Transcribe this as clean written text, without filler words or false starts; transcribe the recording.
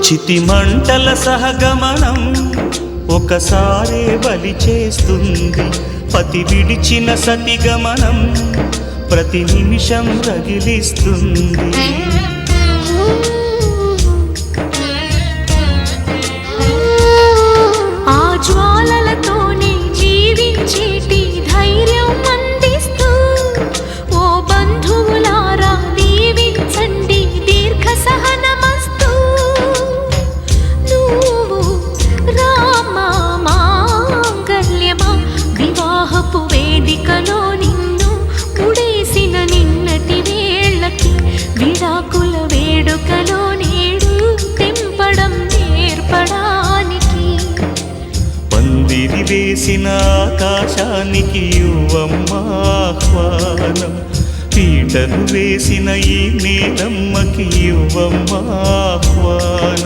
చితిమంటల సహగమనం ఒకసారే బలి చేస్తుంది. పతి విడిచిన సతిగమనం ప్రతి నిమిషం రగిలిస్తుంది. ఆ జ్వాలలతోనే జీవించేటి ధైర్యం అందిస్తూ ఓ బంధువులారా దీవించండి దీర్ఘ సహనమస్తు. నువ్వు రామా మాంగళ్యమా వివాహపు వేదికలో నిన్ను ముడేసిన నిన్నటి వేళ్ళకి విడాకుల వేడుకలో నేడు తెంపడం నేర్పడానికి. పందిరి వేసిన ఆకాశానికి యువమ్మ ఆహ్వానం, పీటలు వేసిన ఈ నేలమ్మకి యువమ్మ ఆహ్వానం.